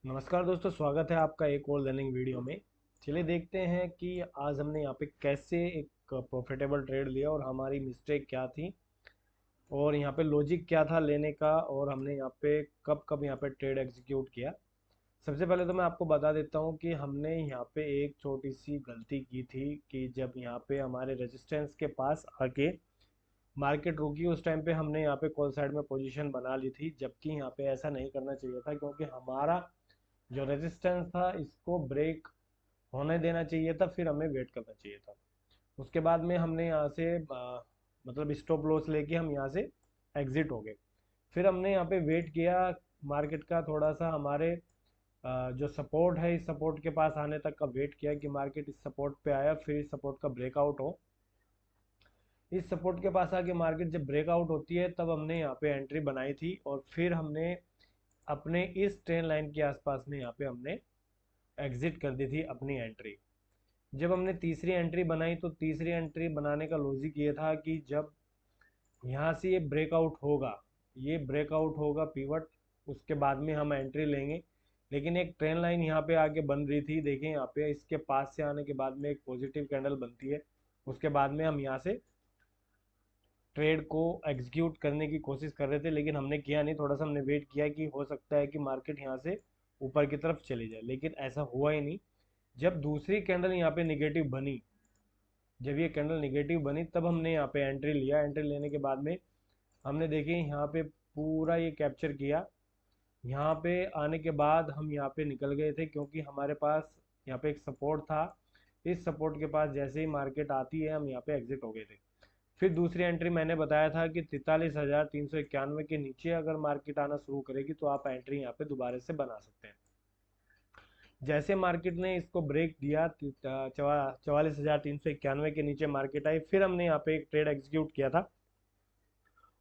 नमस्कार दोस्तों, स्वागत है आपका एक और लर्निंग वीडियो में। चलिए देखते हैं कि आज हमने यहाँ पे कैसे एक प्रॉफिटेबल ट्रेड लिया और हमारी मिस्टेक क्या थी और यहाँ पे लॉजिक क्या था लेने का और हमने यहाँ पे कब कब यहाँ पे ट्रेड एग्जीक्यूट किया। सबसे पहले तो मैं आपको बता देता हूँ कि हमने यहाँ पे एक छोटी सी गलती की थी कि जब यहाँ पे हमारे रेजिस्टेंस के पास आके मार्केट रुकी उस टाइम पे हमने यहाँ पे कॉल साइड में पोजीशन बना ली थी, जबकि यहाँ पे ऐसा नहीं करना चाहिए था क्योंकि हमारा जो रेजिस्टेंस था इसको ब्रेक होने देना चाहिए था, फिर हमें वेट करना चाहिए था। उसके बाद में हमने यहाँ से मतलब स्टॉप लॉस लेके हम यहाँ से एग्जिट हो गए। फिर हमने यहाँ पे वेट किया मार्केट का, थोड़ा सा हमारे जो सपोर्ट है इस सपोर्ट के पास आने तक का वेट किया कि मार्केट इस सपोर्ट पे आया, फिर इस सपोर्ट का ब्रेकआउट हो। इस सपोर्ट के पास आके मार्केट जब ब्रेकआउट होती है तब हमने यहाँ पे एंट्री बनाई थी और फिर हमने अपने इस ट्रेन लाइन के आसपास में यहाँ पे हमने एग्जिट कर दी थी अपनी एंट्री। जब हमने तीसरी एंट्री बनाई तो तीसरी एंट्री बनाने का लॉजिक ये था कि जब यहाँ से ये ब्रेकआउट होगा पिवट, उसके बाद में हम एंट्री लेंगे। लेकिन एक ट्रेन लाइन यहाँ पे आके बन रही थी, देखें यहाँ पे इसके पास से आने के बाद में एक पॉजिटिव कैंडल बनती है। उसके बाद में हम यहाँ से ट्रेड को एग्जीक्यूट करने की कोशिश कर रहे थे, लेकिन हमने किया नहीं। थोड़ा सा हमने वेट किया कि हो सकता है कि मार्केट यहाँ से ऊपर की तरफ चली जाए, लेकिन ऐसा हुआ ही नहीं। जब दूसरी कैंडल यहाँ पे निगेटिव बनी, जब ये कैंडल निगेटिव बनी तब हमने यहाँ पे एंट्री लिया। एंट्री लेने के बाद में हमने देखिए यहाँ पे पूरा ये कैप्चर किया। यहाँ पे आने के बाद हम यहाँ पे निकल गए थे क्योंकि हमारे पास यहाँ पे एक सपोर्ट था। इस सपोर्ट के पास जैसे ही मार्केट आती है हम यहाँ पे एग्जिट हो गए थे। फिर दूसरी एंट्री मैंने बताया था कि 43,391 के नीचे अगर मार्केट आना शुरू करेगी तो आप एंट्री यहाँ पे दोबारा से बना सकते हैं। जैसे मार्केट ने इसको ब्रेक दिया 44,391 के नीचे मार्केट आई, फिर हमने यहाँ पे एक ट्रेड एग्जीक्यूट किया था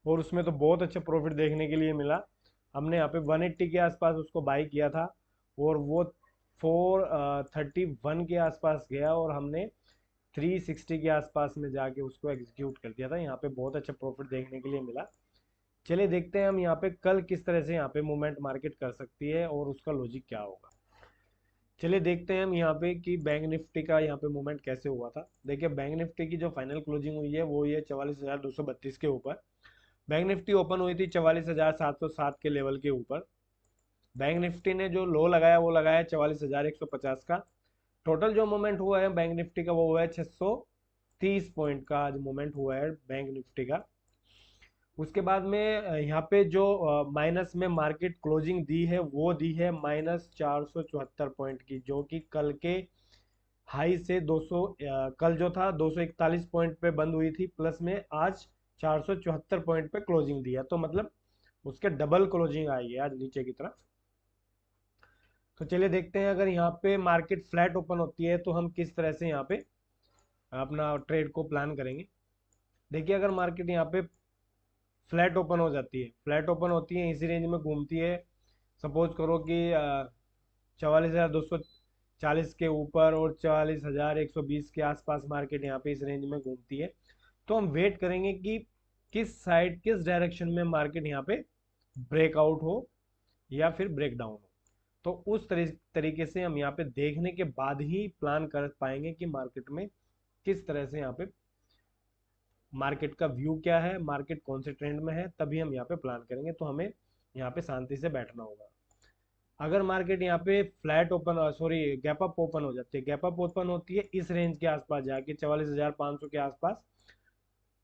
और उसमें तो बहुत अच्छा प्रॉफिट देखने के लिए मिला। हमने यहाँ पे 180 के आसपास उसको बाई किया था और वो 431 के आसपास गया और हमने 360 के आसपास में जाके उसको एग्जीक्यूट कर दिया था। यहाँ पे बहुत अच्छा प्रॉफिट देखने के लिए मिला। चलिए देखते हैं हम यहाँ पे कल किस तरह से यहाँ पे मूवमेंट मार्केट कर सकती है और उसका लॉजिक क्या होगा। चलिए देखते हैं हम यहाँ पे कि बैंक निफ्टी का यहाँ पे मूवमेंट कैसे हुआ था। देखिए बैंक निफ्टी की जो फाइनल क्लोजिंग हुई है वो ये 44,232 के ऊपर। बैंक निफ्टी ओपन हुई थी 44,707 के लेवल के ऊपर। बैंक निफ्टी ने जो लो लगाया वो लगाया 44,150 का। टोटल जो मूवमेंट हुआ है बैंक निफ्टी का वो हुआ है 630 पॉइंट का आज मूवमेंट हुआ है बैंक निफ्टी का। उसके बाद में यहाँ पे जो माइनस में मार्केट क्लोजिंग दी है वो दी है -474 पॉइंट की, जो कि कल के हाई से 200 कल जो था 241 पॉइंट पे बंद हुई थी, प्लस में आज 474 पॉइंट पे क्लोजिंग दिया, तो मतलब उसके डबल क्लोजिंग आई है आज नीचे की तरफ। तो चलिए देखते हैं अगर यहाँ पे मार्केट फ्लैट ओपन होती है तो हम किस तरह से यहाँ पे अपना ट्रेड को प्लान करेंगे। देखिए अगर मार्केट यहाँ पे फ्लैट ओपन हो जाती है, फ्लैट ओपन होती है इसी रेंज में घूमती है, सपोज करो कि 44,240 के ऊपर और 44,120 के आसपास मार्केट यहाँ पे इस रेंज में घूमती है, तो हम वेट करेंगे कि किस साइड किस डायरेक्शन में मार्केट यहाँ पे ब्रेकआउट हो या फिर ब्रेक डाउन हो। तो उस तरीके से हम यहाँ पे देखने के बाद ही प्लान कर पाएंगे कि मार्केट में किस तरह से यहाँ पे मार्केट का व्यू क्या है, मार्केट कौन से ट्रेंड में है, तभी हम यहाँ पे प्लान करेंगे। तो हमें यहाँ पे शांति से बैठना होगा। अगर मार्केट यहाँ पे flat open sorry gap up open हो जाती है, गैप अप ओपन होती है इस रेंज के आसपास जाके 44,500 के आसपास,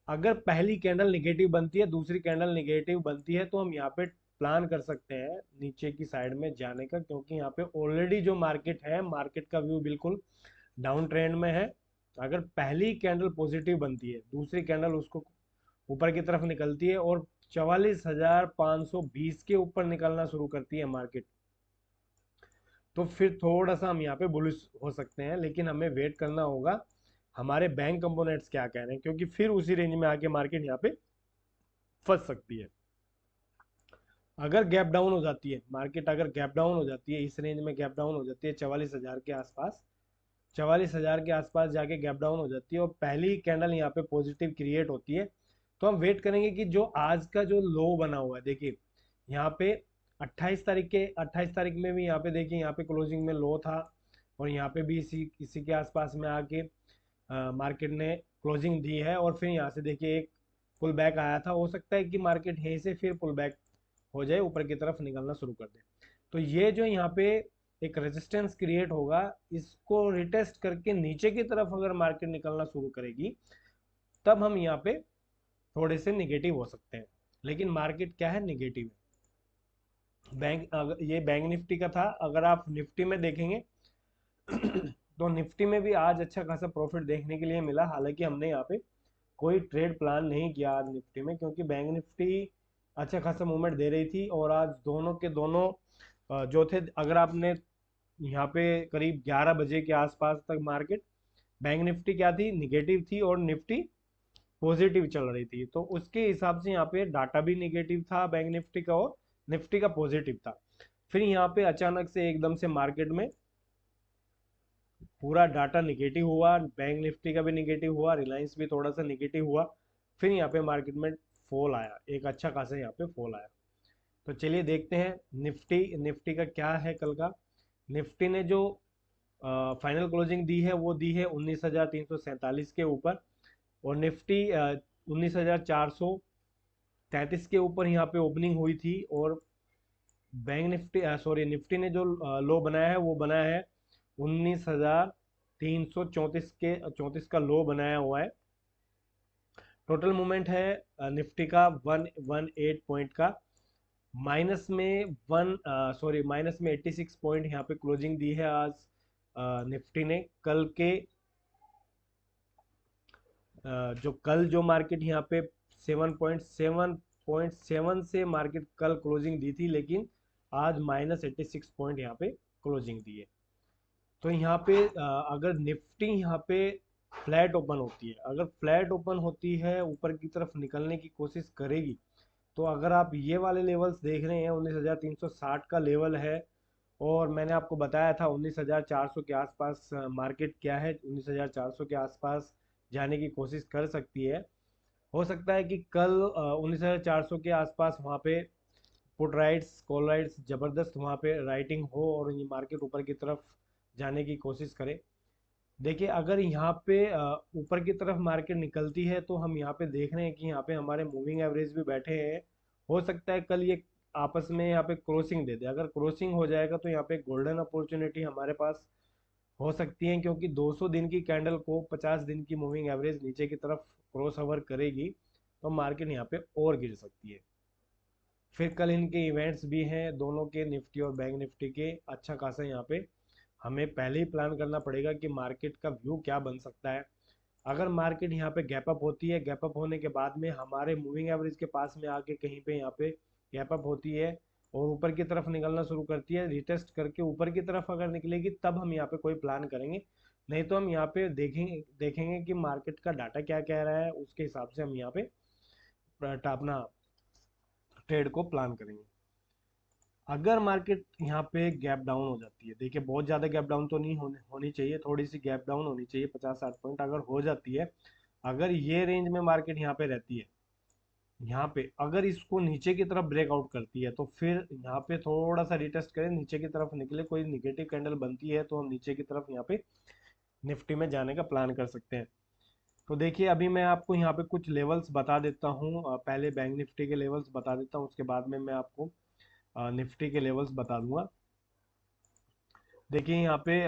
अगर पहली कैंडल निगेटिव बनती है दूसरी कैंडल निगेटिव बनती है तो हम यहाँ पे प्लान कर सकते हैं नीचे की साइड में जाने का, क्योंकि यहाँ पे ऑलरेडी जो मार्केट है मार्केट का व्यू बिल्कुल डाउन ट्रेंड में है। अगर पहली कैंडल पॉजिटिव बनती है दूसरी कैंडल उसको ऊपर की तरफ निकलती है और 44,520 के ऊपर निकलना शुरू करती है मार्केट, तो फिर थोड़ा सा हम यहाँ पे बुलिश हो सकते हैं। लेकिन हमें वेट करना होगा हमारे बैंक कंपोनेंट्स क्या कह रहे हैं, क्योंकि फिर उसी रेंज में आके मार्केट यहाँ पे फंस सकती है। अगर गैप डाउन हो जाती है मार्केट, अगर गैप डाउन हो जाती है इस रेंज में गैप डाउन हो जाती है 44,000 के आसपास, 44,000 के आसपास जाके गैप डाउन हो जाती है और पहली कैंडल यहाँ पे पॉजिटिव क्रिएट होती है, तो हम वेट करेंगे कि जो आज का जो लो बना हुआ है, देखिए यहाँ पे 28 तारीख में भी यहाँ पे देखिए, यहाँ पे क्लोजिंग में लो था और यहाँ पे भी इसी के आसपास में आके मार्केट ने क्लोजिंग दी है। और फिर यहाँ से देखिए एक पुल बैक आया था, हो सकता है कि मार्केट यहीं से फिर पुल बैक हो जाए, ऊपर की तरफ निकलना शुरू कर दे। तो ये जो यहाँ पे एक रेजिस्टेंस क्रिएट होगा, इसको रिटेस्ट करके नीचे की तरफ अगर मार्केट निकलना शुरू करेगी, तब हम यहाँ पे थोड़े से निगेटिव हो सकते हैं। लेकिन मार्केट क्या है, निगेटिव है। ये बैंक निफ्टी का था। अगर आप निफ्टी में देखेंगे तो निफ्टी में भी आज अच्छा खासा प्रॉफिट देखने के लिए मिला। हालांकि हमने यहाँ पे कोई ट्रेड प्लान नहीं किया आज निफ्टी में, क्योंकि बैंक निफ्टी अच्छा खासा मूवमेंट दे रही थी। और आज दोनों के दोनों जो थे, अगर आपने यहाँ पे करीब 11 बजे के आसपास तक मार्केट, बैंक निफ्टी क्या थी, निगेटिव थी और निफ्टी पॉजिटिव चल रही थी। तो उसके हिसाब से यहाँ पे डाटा भी निगेटिव था बैंक निफ्टी का और निफ्टी का पॉजिटिव था। फिर यहाँ पे अचानक से एकदम से मार्केट में पूरा डाटा निगेटिव हुआ, बैंक निफ्टी का भी निगेटिव हुआ, रिलायंस भी थोड़ा सा निगेटिव हुआ। फिर यहाँ पे मार्केट में फॉल आया, एक अच्छा खासा यहाँ पे फॉल आया। तो चलिए देखते हैं निफ्टी निफ्टी का क्या है कल का। निफ्टी ने जो फाइनल क्लोजिंग दी है वो दी है 19,347 के ऊपर, और निफ्टी 19,433 के ऊपर यहाँ पे ओपनिंग हुई थी। और बैंक निफ्टी सॉरी निफ्टी ने जो लो बनाया है वो बनाया है 19,334 के 34 का लो बनाया हुआ है। टोटल मूवमेंट है निफ्टी का 118 पॉइंट का। माइनस में माइनस में 86 पॉइंट यहाँ पे क्लोजिंग दी है आज निफ्टी ने। कल जो मार्केट यहाँ पे 7.7 से मार्केट कल क्लोजिंग दी थी, लेकिन आज -86 पॉइंट यहाँ पे क्लोजिंग दी है। तो यहाँ पे अगर निफ्टी यहाँ पे फ्लैट ओपन होती है, अगर फ्लैट ओपन होती है, ऊपर की तरफ निकलने की कोशिश करेगी, तो अगर आप ये वाले लेवल्स देख रहे हैं, 19,360 का लेवल है। और मैंने आपको बताया था 19,400 के आसपास मार्केट क्या है, 19,400 के आसपास जाने की कोशिश कर सकती है। हो सकता है कि कल 19,400 के आसपास वहाँ पे पुट राइट्स कॉल राइट्स ज़बरदस्त वहाँ पे राइटिंग हो और ये मार्केट ऊपर की तरफ जाने की कोशिश करे। देखिए अगर यहाँ पे ऊपर की तरफ मार्केट निकलती है, तो हम यहाँ पे देख रहे हैं कि यहाँ पे हमारे मूविंग एवरेज भी बैठे हैं। हो सकता है कल ये आपस में यहाँ पे क्रॉसिंग दे दे। अगर क्रॉसिंग हो जाएगा तो यहाँ पे गोल्डन अपॉर्चुनिटी हमारे पास हो सकती है, क्योंकि 200 दिन की कैंडल को 50 दिन की मूविंग एवरेज नीचे की तरफ क्रॉस ओवर करेगी, तो मार्केट यहाँ पे और गिर सकती है। फिर कल इनके इवेंट्स भी हैं दोनों के, निफ्टी और बैंक निफ्टी के। अच्छा खासा यहाँ पे हमें पहले ही प्लान करना पड़ेगा कि मार्केट का व्यू क्या बन सकता है। अगर मार्केट यहाँ पे गैप अप होती है, गैप अप होने के बाद में हमारे मूविंग एवरेज के पास में आके कहीं पे यहाँ पे गैप अप होती है और ऊपर की तरफ निकलना शुरू करती है, रिटेस्ट करके ऊपर की तरफ अगर निकलेगी, तब हम यहाँ पे कोई प्लान करेंगे। नहीं तो हम यहाँ पे देखेंगे कि मार्केट का डाटा क्या कह रहा है, उसके हिसाब से हम यहाँ पे अपना ट्रेड को प्लान करेंगे। अगर मार्केट यहाँ पे गैप डाउन हो जाती है, देखिए बहुत ज़्यादा गैप डाउन तो नहीं होनी चाहिए, थोड़ी सी गैप डाउन होनी चाहिए 50-60 पॉइंट अगर हो जाती है। अगर ये रेंज में मार्केट यहाँ पे रहती है, यहाँ पे अगर इसको नीचे की तरफ ब्रेकआउट करती है, तो फिर यहाँ पे थोड़ा सा रिटेस्ट करें, नीचे की तरफ निकले, कोई निगेटिव कैंडल बनती है, तो हम नीचे की तरफ यहाँ पे निफ्टी में जाने का प्लान कर सकते हैं। तो देखिए अभी मैं आपको यहाँ पे कुछ लेवल्स बता देता हूँ। पहले बैंक निफ्टी के लेवल्स बता देता हूँ, उसके बाद में मैं आपको निफ्टी के लेवल्स बता दूंगा। देखिए यहाँ पे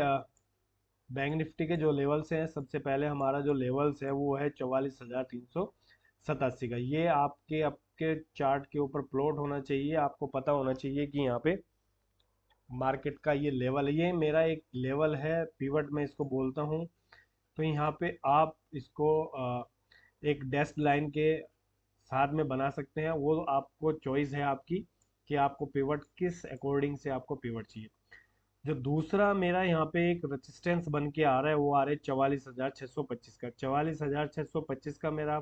बैंक निफ्टी के जो लेवल्स हैं, सबसे पहले हमारा जो लेवल्स है वो है 44,387 का। ये आपके आपके चार्ट के ऊपर प्लॉट होना चाहिए, आपको पता होना चाहिए कि यहाँ पे मार्केट का ये लेवल है, ये मेरा एक लेवल है, पिवट में इसको बोलता हूँ। तो यहाँ पे आप इसको एक डैश लाइन के साथ में बना सकते हैं, वो आपको चॉइस है आपकी कि आपको पिवट किस अकॉर्डिंग से आपको पिवट चाहिए। जो दूसरा मेरा यहाँ पे एक रेजिस्टेंस बन के आ रहा है, वो आ रहा है 44,625 का। 44,625 का मेरा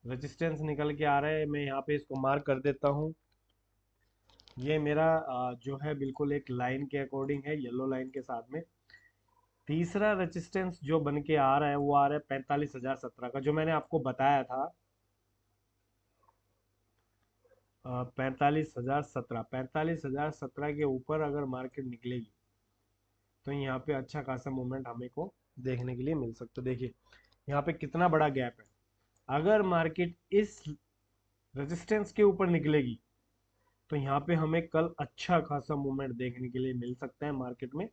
रेजिस्टेंस निकल के आ रहा है। मैं यहाँ पे इसको मार्क कर देता हूँ। ये मेरा जो है बिल्कुल एक लाइन के अकॉर्डिंग है, येलो लाइन के साथ में। तीसरा रेजिस्टेंस जो बन के आ रहा है वो आ रहा है 45,017 का, जो मैंने आपको बताया था 45,017 के ऊपर अगर मार्केट निकलेगी तो यहाँ पे अच्छा खासा मूवमेंट हमें को देखने के लिए मिल सकता है। देखिए यहाँ पे कितना बड़ा गैप है। अगर मार्केट इस रेजिस्टेंस के ऊपर निकलेगी तो यहाँ पे हमें कल अच्छा खासा मूवमेंट देखने के लिए मिल सकता है मार्केट में,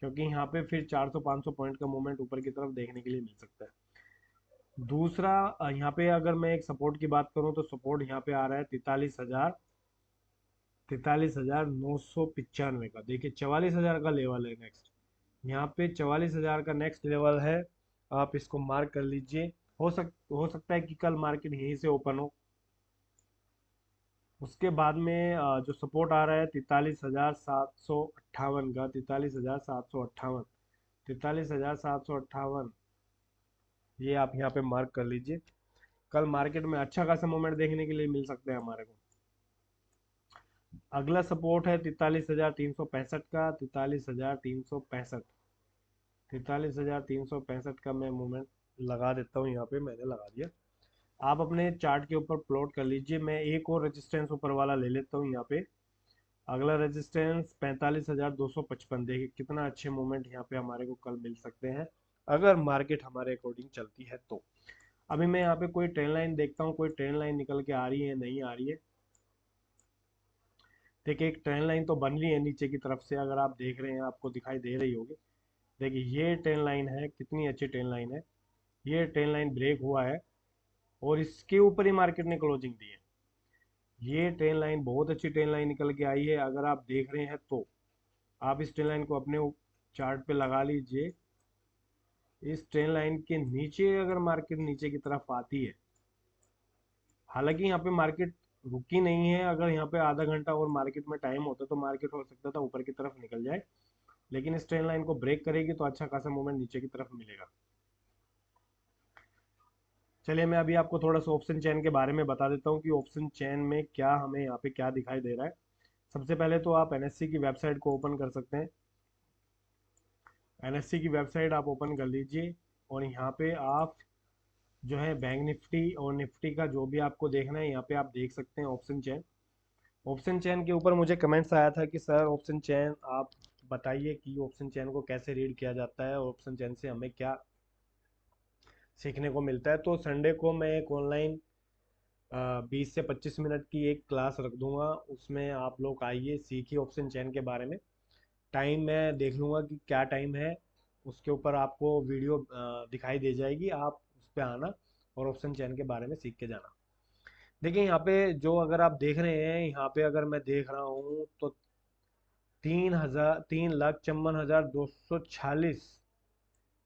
क्योंकि यहाँ पे फिर 400-500 पॉइंट का मूवमेंट ऊपर की तरफ देखने के लिए मिल सकता है। दूसरा यहाँ पे अगर मैं एक सपोर्ट की बात करूँ तो सपोर्ट यहाँ पे आ रहा है 43,995 का। देखिए 44,000 का लेवल है नेक्स्ट, यहाँ पे 44,000 का नेक्स्ट लेवल है। आप इसको मार्क कर लीजिए। हो सकता है कि कल मार्केट यहीं से ओपन हो। उसके बाद में जो सपोर्ट आ रहा है 43,758 का, 43,758, 43,758, ये आप यहाँ पे मार्क कर लीजिए। कल मार्केट में अच्छा खासा मूवमेंट देखने के लिए मिल सकता है हमारे को। अगला सपोर्ट है 43,365 का, 43,365, 43,365 का मैं मूवमेंट लगा देता हूँ। यहाँ पे मैंने लगा दिया। आप अपने चार्ट के ऊपर प्लॉट कर लीजिए। मैं एक और रेजिस्टेंस ऊपर वाला ले लेता हूँ यहाँ पे। अगला रेजिस्टेंस 45,255। देखिए कितना अच्छे मूवमेंट यहाँ पे हमारे को कल मिल सकते हैं अगर मार्केट हमारे अकॉर्डिंग चलती है तो। अभी मैं यहाँ पे कोई ट्रेंड लाइन देखता हूँ, कोई ट्रेंड लाइन निकल के आ रही है नहीं आ रही है। देखिए एक ट्रेंड लाइन तो बन रही है नीचे की तरफ से, अगर आप देख रहे हैं आपको दिखाई दे रही होगी। देखिए ये ट्रेंड लाइन है, कितनी अच्छी ट्रेंड लाइन है। ये ट्रेंड लाइन ब्रेक हुआ है और इसके ऊपर ही मार्केट ने क्लोजिंग दी है। ये ट्रेंड लाइन बहुत अच्छी ट्रेंड लाइन निकल के आई है। अगर आप देख रहे हैं तो आप इस ट्रेंड लाइन को अपने चार्ट पे लगा लीजिए। इस ट्रेंड लाइन के नीचे अगर मार्केट नीचे की तरफ आती है, हालांकि यहाँ पे मार्केट रुकी नहीं है, अगर यहाँ पे आधा घंटा और मार्केट में टाइम होता तो मार्केट हो सकता था ऊपर की तरफ निकल जाए, लेकिन इस ट्रेंड लाइन को ब्रेक करेगी तो अच्छा खासा मूवमेंट नीचे की तरफ मिलेगा। चलिए मैं अभी आपको थोड़ा सा ऑप्शन चेन के बारे में बता देता हूँ कि ऑप्शन चेन में क्या हमें यहाँ पे क्या दिखाई दे रहा है। सबसे पहले तो आप एनएससी की वेबसाइट को ओपन कर सकते हैं। एनएससी की वेबसाइट आप ओपन कर लीजिए और यहाँ पे आप जो है बैंक निफ्टी और निफ्टी का जो भी आपको देखना है यहाँ पे आप देख सकते हैं ऑप्शन चेन। ऑप्शन चेन के ऊपर मुझे कमेंट्स आया था कि सर ऑप्शन चेन आप बताइए कि ऑप्शन चेन को कैसे रीड किया जाता है और ऑप्शन चेन से हमें क्या सीखने को मिलता है। तो संडे को मैं एक ऑनलाइन 20 से 25 मिनट की एक क्लास रख दूंगा, उसमें आप लोग आइए सीखिए ऑप्शन चेन के बारे में। टाइम मैं देख लूँगा कि क्या टाइम है, उसके ऊपर आपको वीडियो दिखाई दे जाएगी। आप उस पर आना और ऑप्शन चेन के बारे में सीख के जाना। देखिए यहाँ पे जो अगर आप देख रहे हैं, यहाँ पे अगर मैं देख रहा हूँ तो 3,54,246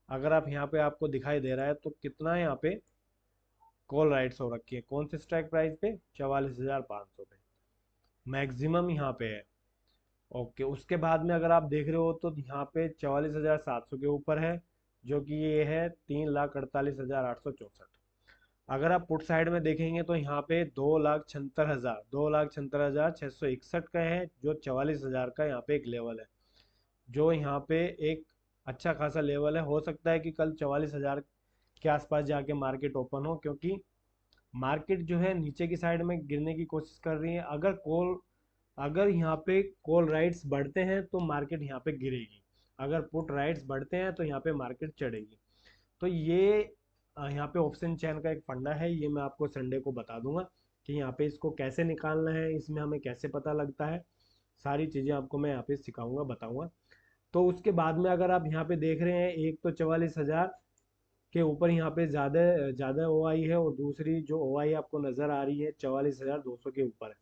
अगर आप यहाँ पे आपको दिखाई दे रहा है तो कितना है यहाँ पे कॉल राइट्स हो रखी है। कौन से स्ट्राइक प्राइस पे? 44,500 पे मैक्सिमम यहाँ पे है। ओके, उसके बाद में अगर आप देख रहे हो तो यहाँ पे 44,700 के ऊपर है, जो कि ये है 3,48,864। अगर आप पुट साइड में देखेंगे तो यहाँ पे 2,76,661 का है, जो 44,000 का यहाँ पे एक लेवल है, जो यहाँ पे एक अच्छा खासा लेवल है। हो सकता है कि कल 44,000 के आसपास जाके मार्केट ओपन हो, क्योंकि मार्केट जो है नीचे की साइड में गिरने की कोशिश कर रही है। अगर यहाँ पे कॉल राइट्स बढ़ते हैं तो मार्केट यहाँ पे गिरेगी, अगर पुट राइट्स बढ़ते हैं तो यहाँ पे मार्केट चढ़ेगी। तो ये यहाँ पे ऑप्शन चेन का एक फंडा है, ये मैं आपको संडे को बता दूंगा कि यहाँ पे इसको कैसे निकालना है, इसमें हमें कैसे पता लगता है। सारी चीज़ें आपको मैं यहाँ पे सिखाऊंगा, बताऊंगा। तो उसके बाद में अगर आप यहाँ पे देख रहे हैं, एक तो 44,000 के ऊपर यहाँ पे ज़्यादा ज़्यादा ओआई है, और दूसरी जो ओआई आपको नज़र आ रही है 44,200 के ऊपर है।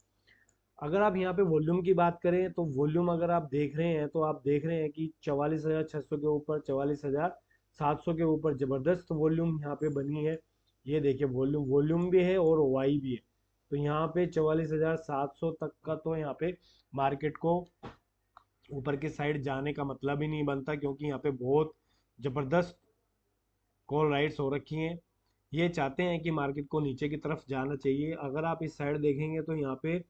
अगर आप यहाँ पे वॉल्यूम की बात करें तो वॉल्यूम अगर आप देख रहे हैं तो आप देख रहे हैं कि 44,600 के ऊपर, 44,700 के ऊपर ज़बरदस्त वॉल्यूम यहाँ पे बनी है। ये देखिए वॉल्यूम वॉल्यूम भी है और ओआई भी है। तो यहाँ पे 44,700 तक का तो यहाँ पे मार्केट को ऊपर की साइड जाने का मतलब ही नहीं बनता, क्योंकि यहाँ पे बहुत ज़बरदस्त कॉल राइट्स हो रखी हैं। ये चाहते हैं कि मार्केट को नीचे की तरफ जाना चाहिए। अगर आप इस साइड देखेंगे तो यहाँ पे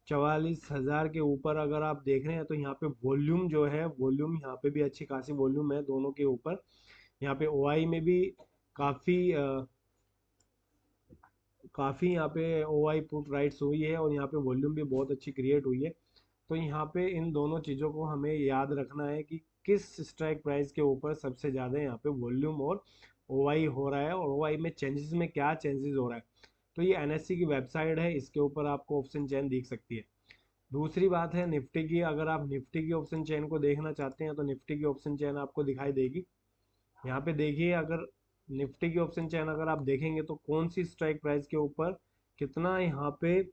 44,000 के ऊपर अगर आप देख रहे हैं तो यहाँ पे वॉल्यूम जो है, वॉल्यूम यहाँ पे भी अच्छी खासी वॉल्यूम है दोनों के ऊपर। यहाँ पे ओआई में भी काफ़ी काफ़ी यहाँ पे OI पुट राइट्स हुई है और यहाँ पे वॉल्यूम भी बहुत अच्छी क्रिएट हुई है। तो यहाँ पे इन दोनों चीज़ों को हमें याद रखना है कि किस स्ट्राइक प्राइस के ऊपर सबसे ज़्यादा यहाँ पे वॉल्यूम और OI हो रहा है, और OI में चेंजेस में क्या चेंजेस हो रहा है। तो ये NSE की वेबसाइट है, इसके ऊपर आपको ऑप्शन चेन दिख सकती है। दूसरी बात है निफ्टी की, अगर आप निफ्टी की ऑप्शन चेन को देखना चाहते हैं तो निफ्टी की ऑप्शन चेन आपको दिखाई देगी। यहाँ पे देखिए, अगर निफ्टी की ऑप्शन चेन अगर आप देखेंगे तो कौन सी स्ट्राइक प्राइस के ऊपर कितना यहाँ पे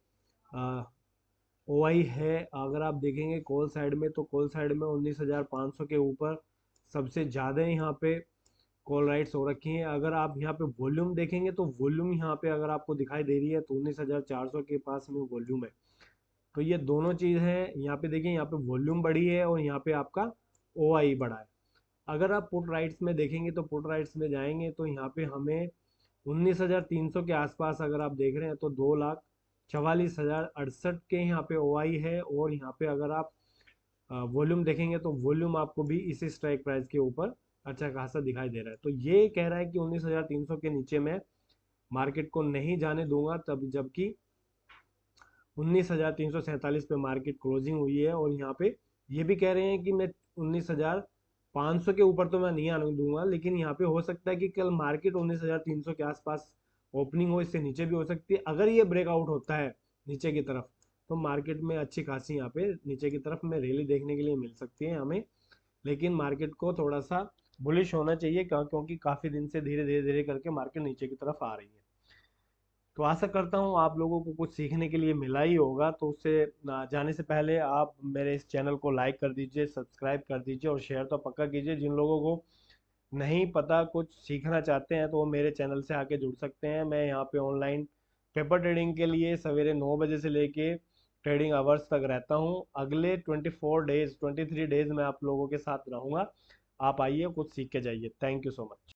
OI है। अगर आप देखेंगे कॉल साइड में, तो कॉल साइड में 19,500 के ऊपर सबसे ज़्यादा यहाँ पे कॉल राइट्स हो रखी हैं। अगर आप यहाँ पे वॉल्यूम देखेंगे तो वॉल्यूम यहाँ पे अगर आपको दिखाई दे रही है तो 19,400 के पास में वॉल्यूम है। तो ये दोनों चीज़ है, यहाँ पे देखिए, यहाँ पे वॉल्यूम बढ़ी है और यहाँ पे आपका OI बढ़ा है। अगर आप पुट राइट्स में देखेंगे तो पुट राइट्स में जाएंगे तो यहाँ पे हमें 19,300 के आसपास अगर आप देख रहे हैं तो 2,44,068 के यहाँ पे OI है। और यहाँ पे अगर आप वॉल्यूम देखेंगे तो वॉल्यूम आपको भी इसी स्ट्राइक प्राइस के ऊपर अच्छा खासा दिखाई दे रहा है। तो ये कह रहा है कि 19,300 के नीचे मैं मार्केट को नहीं जाने दूंगा, तब जबकि 19,347 पे मार्केट क्लोजिंग हुई है। और यहाँ पे ये भी कह रहे हैं कि मैं 19,500 के ऊपर तो मैं नहीं आने दूंगा, लेकिन यहाँ पे हो सकता है कि कल मार्केट 19,300 के आसपास ओपनिंग हो, इससे नीचे भी हो सकती है। अगर ये ब्रेकआउट होता है नीचे की तरफ तो मार्केट में अच्छी खासी यहाँ पे नीचे की तरफ में रैली देखने के लिए मिल सकती है हमें। लेकिन मार्केट को थोड़ा सा बुलिश होना चाहिए, क्योंकि काफ़ी दिन से धीरे धीरे धीरे करके मार्केट नीचे की तरफ आ रही है। तो आशा करता हूँ आप लोगों को कुछ सीखने के लिए मिला ही होगा। तो उससे जाने से पहले आप मेरे इस चैनल को लाइक कर दीजिए, सब्सक्राइब कर दीजिए और शेयर तो पक्का कीजिए। जिन लोगों को नहीं पता, कुछ सीखना चाहते हैं, तो वो मेरे चैनल से आके जुड़ सकते हैं। मैं यहाँ पे ऑनलाइन पेपर ट्रेडिंग के लिए सवेरे 9 बजे से लेके ट्रेडिंग आवर्स तक रहता हूँ। अगले 23 डेज मैं आप लोगों के साथ रहूँगा। आप आइए, कुछ सीख के जाइए। Thank you so much.